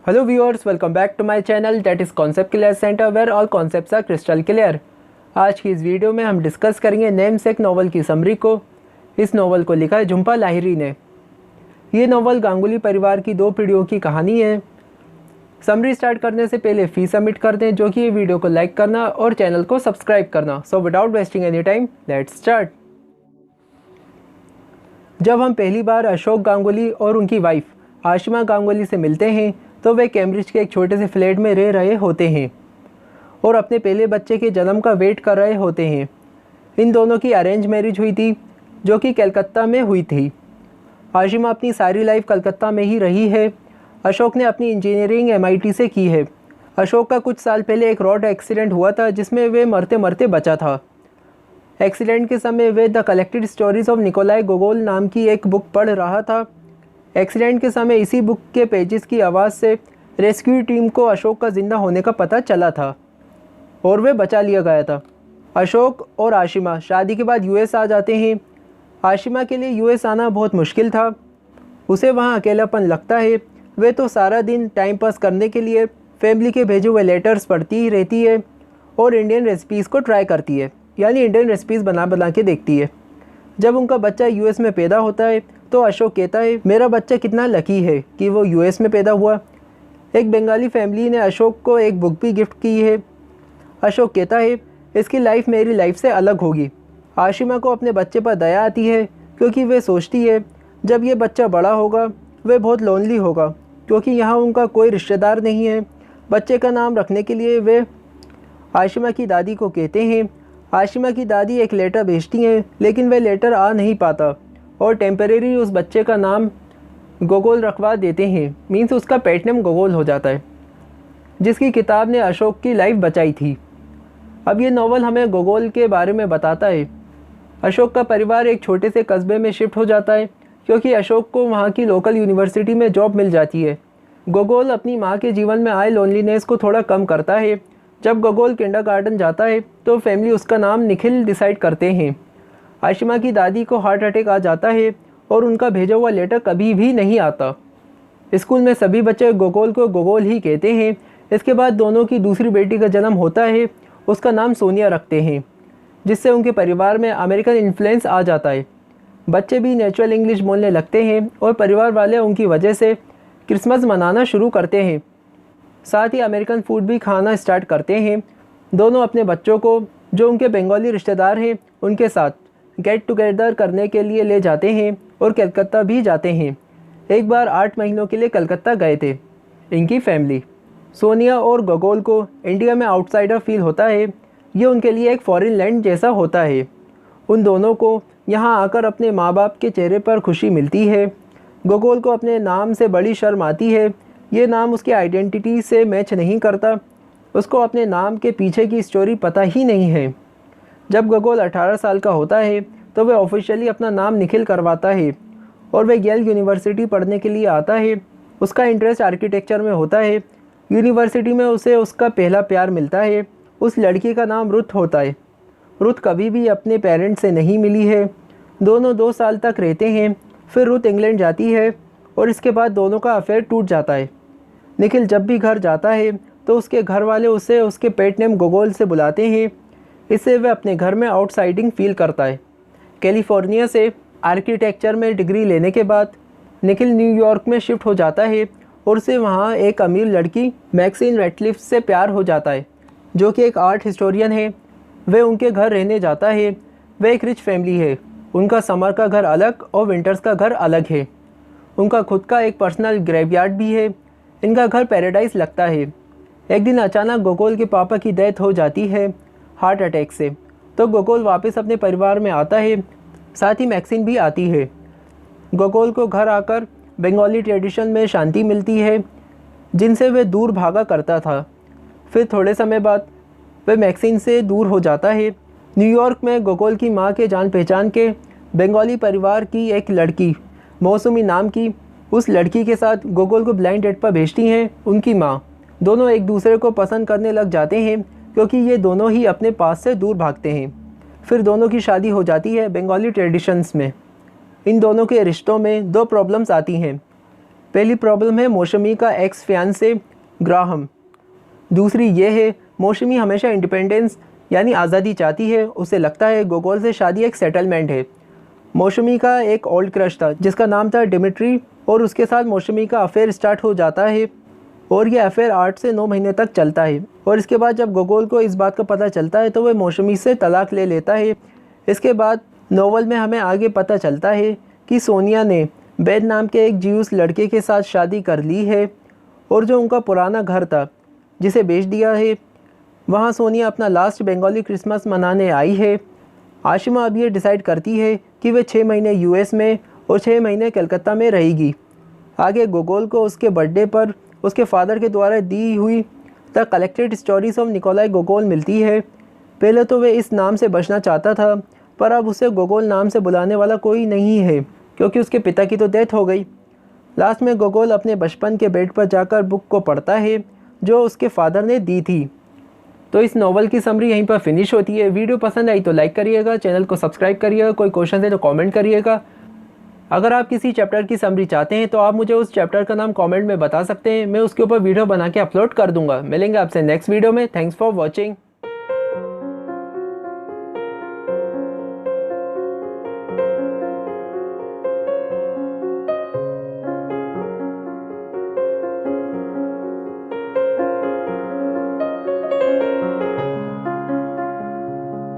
Hello viewers, welcome back to my channel that is Concept Clear Center where all concepts are crystal clear। आज की इस video में हम discuss करेंगे namesake novel की summary को। इस नॉवल को लिखा है झुम्पा लाहिरी ने। ये नॉवल गांगुली परिवार की 2 पीढ़ियों की कहानी है। समरी स्टार्ट करने से पहले फी सबमिट कर दें, जो कि ये वीडियो को लाइक करना और चैनल को सब्सक्राइब करना। So without wasting any time let's start. जब हम पहली बार अशोक गांगुली और उनकी वाइफ आशिमा गांगुली से मिलते हैं तो वे कैम्ब्रिज के एक छोटे से फ्लैट में रह रहे होते हैं और अपने पहले बच्चे के जन्म का वेट कर रहे होते हैं। इन दोनों की अरेंज मैरिज हुई थी, जो कि कलकत्ता में हुई थी। आशिमा अपनी सारी लाइफ कलकत्ता में ही रही है। अशोक ने अपनी इंजीनियरिंग MIT से की है। अशोक का कुछ साल पहले एक रोड एक्सीडेंट हुआ था, जिसमें वे मरते मरते बचा था। एक्सीडेंट के समय way the collected stories of Nikolai गोगोल नाम की एक बुक पढ़ रहा था। एक्सीडेंट के समय इसी बुक के पेजेस की आवाज़ से रेस्क्यू टीम को अशोक का ज़िंदा होने का पता चला था और वे बचा लिया गया था। अशोक और आशिमा शादी के बाद US आ जाते हैं। आशिमा के लिए US आना बहुत मुश्किल था। उसे वहाँ अकेलापन लगता है। वे तो सारा दिन टाइम पास करने के लिए फैमिली के भेजे हुए लेटर्स पढ़ती ही रहती है और इंडियन रेसिपीज़ को ट्राई करती है, यानी इंडियन रेसिपीज़ बना बना के देखती है। जब उनका बच्चा US में पैदा होता है तो अशोक कहता है, मेरा बच्चा कितना लकी है कि वो US में पैदा हुआ। एक बंगाली फैमिली ने अशोक को एक बुक भी गिफ्ट की है। अशोक कहता है, इसकी लाइफ मेरी लाइफ से अलग होगी। आशिमा को अपने बच्चे पर दया आती है, क्योंकि वे सोचती है जब ये बच्चा बड़ा होगा वे बहुत लोनली होगा, क्योंकि यहाँ उनका कोई रिश्तेदार नहीं है। बच्चे का नाम रखने के लिए वे आशिमा की दादी को कहते हैं। आशिमा की दादी एक लेटर भेजती हैं, लेकिन वह लेटर आ नहीं पाता और टेम्परेरी उस बच्चे का नाम गोगोल रखवा देते हैं। मीन्स उसका पेट नेम गोगोल हो जाता है, जिसकी किताब ने अशोक की लाइफ बचाई थी। अब ये नॉवल हमें गोगोल के बारे में बताता है। अशोक का परिवार एक छोटे से कस्बे में शिफ्ट हो जाता है, क्योंकि अशोक को वहाँ की लोकल यूनिवर्सिटी में जॉब मिल जाती है। गोगोल अपनी माँ के जीवन में आए लोनलीनेस को थोड़ा कम करता है। जब गोगोल किंडरगार्टन जाता है तो फैमिली उसका नाम निखिल डिसाइड करते हैं। आशिमा की दादी को हार्ट अटैक आ जाता है और उनका भेजा हुआ लेटर कभी भी नहीं आता। स्कूल में सभी बच्चे गोगोल को गोगोल ही कहते हैं। इसके बाद दोनों की दूसरी बेटी का जन्म होता है। उसका नाम सोनिया रखते हैं, जिससे उनके परिवार में अमेरिकन इन्फ्लुएंस आ जाता है। बच्चे भी नेचुरल इंग्लिश बोलने लगते हैं और परिवार वाले उनकी वजह से क्रिसमस मनाना शुरू करते हैं। साथ ही अमेरिकन फूड भी खाना स्टार्ट करते हैं। दोनों अपने बच्चों को, जो उनके बंगाली रिश्तेदार हैं, उनके साथ गेट टुगेदर करने के लिए ले जाते हैं और कलकत्ता भी जाते हैं। एक बार 8 महीनों के लिए कलकत्ता गए थे इनकी फैमिली। सोनिया और गोगोल को इंडिया में आउटसाइडर फील होता है। ये उनके लिए एक फॉरेन लैंड जैसा होता है। उन दोनों को यहाँ आकर अपने माँ बाप के चेहरे पर खुशी मिलती है। गोगोल को अपने नाम से बड़ी शर्म आती है। ये नाम उसकी आइडेंटिटी से मैच नहीं करता। उसको अपने नाम के पीछे की स्टोरी पता ही नहीं है। जब गोगोल 18 साल का होता है तो वह ऑफिशियली अपना नाम निखिल करवाता है और वह येल यूनिवर्सिटी पढ़ने के लिए आता है। उसका इंटरेस्ट आर्किटेक्चर में होता है। यूनिवर्सिटी में उसे उसका पहला प्यार मिलता है। उस लड़की का नाम रुथ होता है। रुथ कभी भी अपने पेरेंट्स से नहीं मिली है। दोनों 2 साल तक रहते हैं। फिर रुथ इंग्लैंड जाती है और इसके बाद दोनों का अफेयर टूट जाता है। निखिल जब भी घर जाता है तो उसके घर वाले उसे उसके पेट नेम गोगोल से बुलाते हैं। इससे वह अपने घर में आउटसाइडिंग फील करता है। कैलिफोर्निया से आर्किटेक्चर में डिग्री लेने के बाद निखिल न्यूयॉर्क में शिफ्ट हो जाता है और उसे वहाँ एक अमीर लड़की मैक्सिन रैटक्लिफ से प्यार हो जाता है, जो कि एक आर्ट हिस्टोरियन है। वह उनके घर रहने जाता है। वह एक रिच फैमिली है। उनका समर का घर अलग और विंटर्स का घर अलग है। उनका खुद का एक पर्सनल ग्रेवयार्ड भी है। इनका घर पैराडाइज लगता है। एक दिन अचानक गोगोल के पापा की डेथ हो जाती है हार्ट अटैक से, तो गोगोल वापस अपने परिवार में आता है। साथ ही मैक्सिन भी आती है। गोगोल को घर आकर बंगाली ट्रेडिशन में शांति मिलती है, जिनसे वह दूर भागा करता था। फिर थोड़े समय बाद वह मैक्सिन से दूर हो जाता है। न्यूयॉर्क में गोगोल की माँ के जान पहचान के बंगाली परिवार की एक लड़की मौसमी नाम की, उस लड़की के साथ गोगोल को ब्लाइंड डेट पर भेजती हैं उनकी माँ। दोनों एक दूसरे को पसंद करने लग जाते हैं, क्योंकि ये दोनों ही अपने पास से दूर भागते हैं। फिर दोनों की शादी हो जाती है बंगाली ट्रेडिशंस में। इन दोनों के रिश्तों में 2 प्रॉब्लम्स आती हैं। पहली प्रॉब्लम है मौसमी का एक्स फियांसे ग्राहम। दूसरी ये है मौसमी हमेशा इंडिपेंडेंस यानी आज़ादी चाहती है। उसे लगता है गोगोल से शादी एक सेटलमेंट है। मौसमी का एक ओल्ड क्रश था जिसका नाम था डिमिट्री और उसके साथ मौसमी का अफेयर स्टार्ट हो जाता है और ये अफेयर 8 से 9 महीने तक चलता है। और इसके बाद जब गोगोल को इस बात का पता चलता है तो वह मौसमी से तलाक ले लेता है। इसके बाद नोवेल में हमें आगे पता चलता है कि सोनिया ने बेन नाम के एक ज्यूस लड़के के साथ शादी कर ली है और जो उनका पुराना घर था जिसे बेच दिया है, वहाँ सोनिया अपना लास्ट बंगाली क्रिसमस मनाने आई है। आशिमा अब ये डिसाइड करती है कि वह 6 महीने यूएस में और 6 महीने कलकत्ता में रहेगी। आगे गोगोल को उसके बर्थडे पर उसके फादर के द्वारा दी हुई the collected stories of Nikolai गोगोल मिलती है। पहले तो वह इस नाम से बचना चाहता था, पर अब उसे गोगोल नाम से बुलाने वाला कोई नहीं है क्योंकि उसके पिता की तो डेथ हो गई। लास्ट में गोगोल अपने बचपन के बेड पर जाकर बुक को पढ़ता है जो उसके फादर ने दी थी। तो इस नॉवल की समरी यहीं पर फिनिश होती है। वीडियो पसंद आई तो लाइक करिएगा, चैनल को सब्सक्राइब करिएगा, कोई क्वेश्चन है तो कमेंट करिएगा। अगर आप किसी चैप्टर की समरी चाहते हैं तो आप मुझे उस चैप्टर का नाम कमेंट में बता सकते हैं, मैं उसके ऊपर वीडियो बना के अपलोड कर दूंगा। मिलेंगे आपसे नेक्स्ट वीडियो में। Thanks for watching.